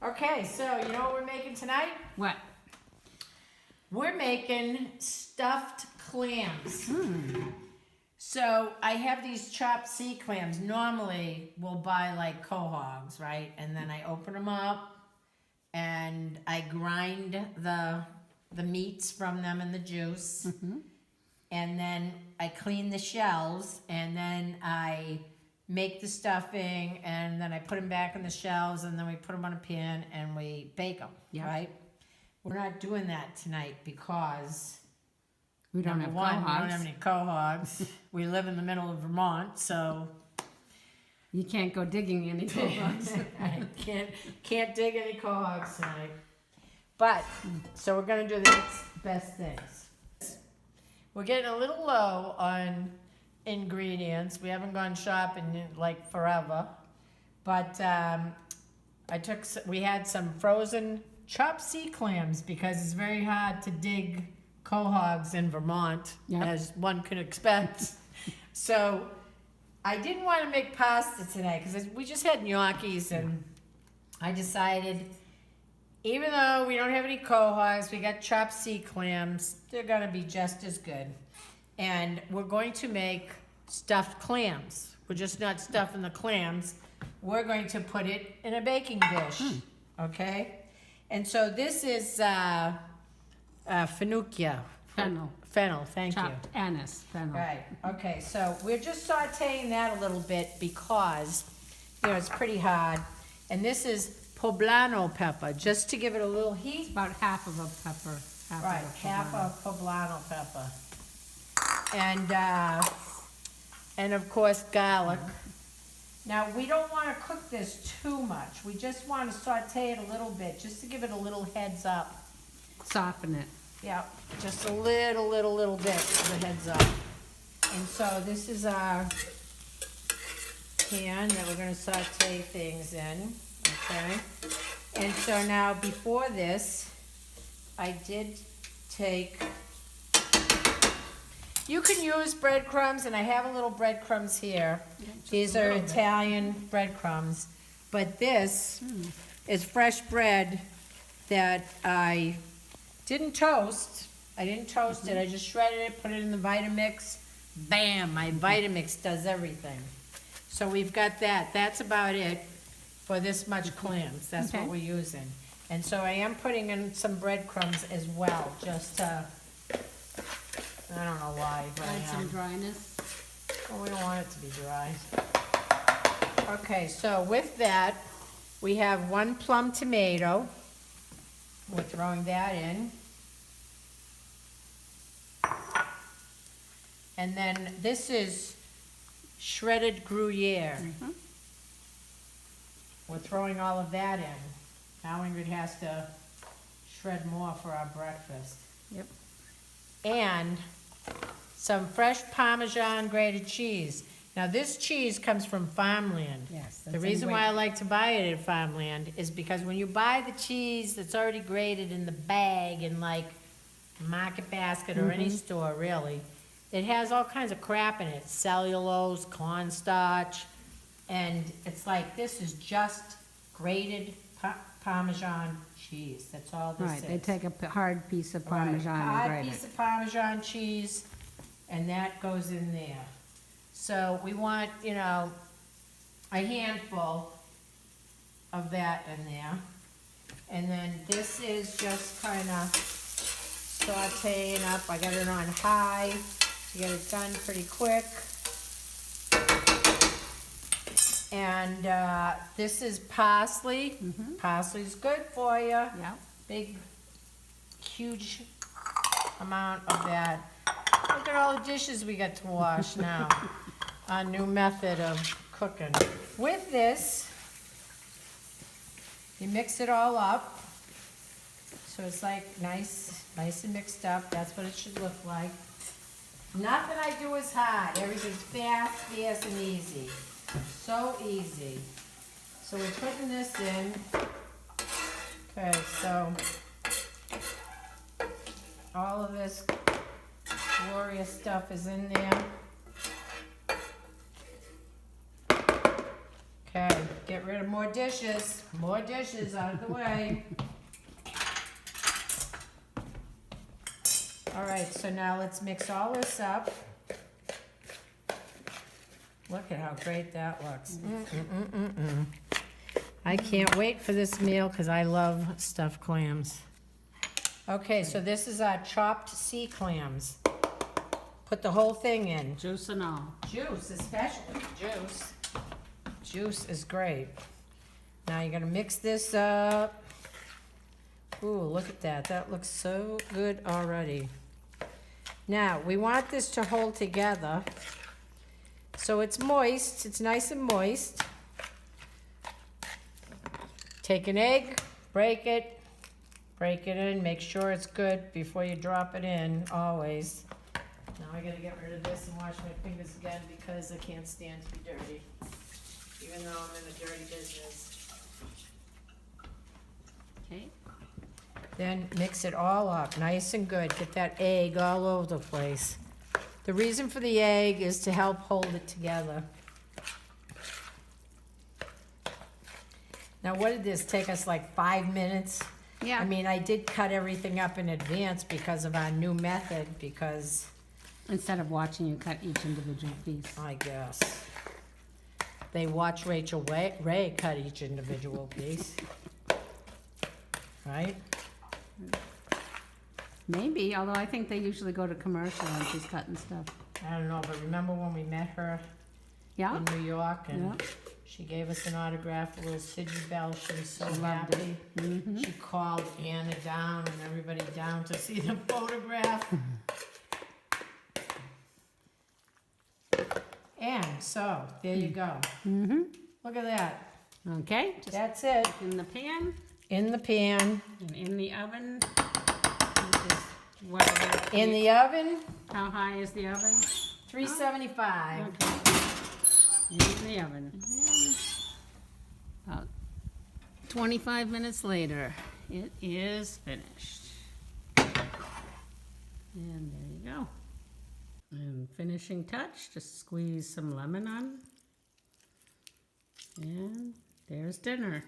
Okay, so you know what we're making tonight? What? We're making stuffed clams. So I have these chopped sea clams. Normally we'll buy like Quahogs, right? And then I open them up and I grind the meats from them and the juice. And then I clean the shells and then I make the stuffing and then I put them back in the shells and then we put them on a pan and we bake them, right? We're not doing that tonight because We don't have we don't Quahogs. have any Quahogs. We live in the middle of Vermont, so You can't go digging any Quahogs. I can't dig any Quahogs tonight. But so we're gonna do the next best things. We're getting a little low on ingredients. We haven't gone shopping in like forever, but we had some frozen chopped sea clams because it's very hard to dig Quahogs in Vermont, as one can expect. So I didn't want to make pasta today because we just had gnocchis, and I decided, even though we don't have any Quahogs, we got chopped sea clams, they're gonna be just as good. And we're going to make stuffed clams. We're just not stuffing the clams. We're going to put it in a baking dish, okay? And so this is fenugreek. Fennel. Fennel, thank you. Chopped anise. Fennel. Right, okay, so we're just sauteing that a little bit because, it's pretty hard. And this is poblano pepper, just to give it a little heat. About half of a pepper. Right, half a poblano pepper. And of course garlic. Now we don't want to cook this too much. We just want to saute it a little bit, just to give it a little heads up. Soften it. Yeah, just a little bit of a heads up. And so this is our pan that we're going to saute things in, okay? And so now before this, I did take, you can use breadcrumbs, and I have a little breadcrumbs here. These are Italian breadcrumbs, but this is fresh bread that I didn't toast. I didn't toast it. I just shredded it, put it in the Vitamix. Bam! My Vitamix does everything. So we've got that. That's about it for this much clams. That's what we're using. And so I am putting in some breadcrumbs as well, just to, I don't know why, but Add some dryness. well, we don't want it to be dry. Okay, so with that, we have 1 plum tomato. We're throwing that in. And then this is shredded Gruyere. We're throwing all of that in. Now Ingrid has to shred more for our breakfast. Yep. And some fresh Parmesan grated cheese. Now this cheese comes from farmland. Yes. The reason why I like to buy it at farmland is because when you buy the cheese that's already grated in the bag in like Market Basket or any store really, it has all kinds of crap in it, cellulose, cornstarch, and it's like, this is just grated Parmesan cheese. That's all this is. Right, they take a hard piece of Parmesan and Hard grate piece it. of Parmesan cheese, and that goes in there. So we want, a handful of that in there. And then this is just kind of sauteing up. I got it on high to get it done pretty quick. And this is parsley. Parsley's good for you. Yeah. Big, huge amount of that. Look at all the dishes we got to wash now. Our new method of cooking. With this, you mix it all up. So it's like nice and mixed up. That's what it should look like. Nothing I do is hard. Everything's fast, and easy. So easy. So we're putting this in. Okay, so all of this glorious stuff is in there. Okay, get rid of more dishes. More dishes out of the way. All right, so now let's mix all this up. Look at how great that looks. I can't wait for this meal because I love stuffed clams. Okay, so this is our chopped sea clams. Put the whole thing in. Juice and all. Juice, especially juice. Juice is great. Now you're gonna mix this up. Ooh, look at that. That looks so good already. Now, we want this to hold together. So it's moist, it's nice and moist. Take an egg, break it in, make sure it's good before you drop it in, always. Now I gotta get rid of this and wash my fingers again because I can't stand to be dirty, even though I'm in the dirty business. Okay. Then mix it all up, nice and good. Get that egg all over the place. The reason for the egg is to help hold it together. Now, what did this take us, like 5 minutes? Yeah. I mean, I did cut everything up in advance because of our new method, because Instead of watching you cut each individual piece. I guess they watch Rachel Ray cut each individual piece, right? Maybe, although I think they usually go to commercial when she's cutting stuff. I don't know, but remember when we met her Yeah? in New York and Yeah. she gave us an autograph, a little Sidney Bell. She was so She loved happy. Mm-hmm. She called Anna down and everybody down to see the photograph. And so, there you go. Mm-hmm. Look at that. Okay, just That's it. in the pan In the pan. and in the oven. Which is whatever. In the oven, How high is the oven? 375. Okay. In the oven. About 25 minutes later, it is finished. And there you go. And finishing touch, just squeeze some lemon on. And there's dinner.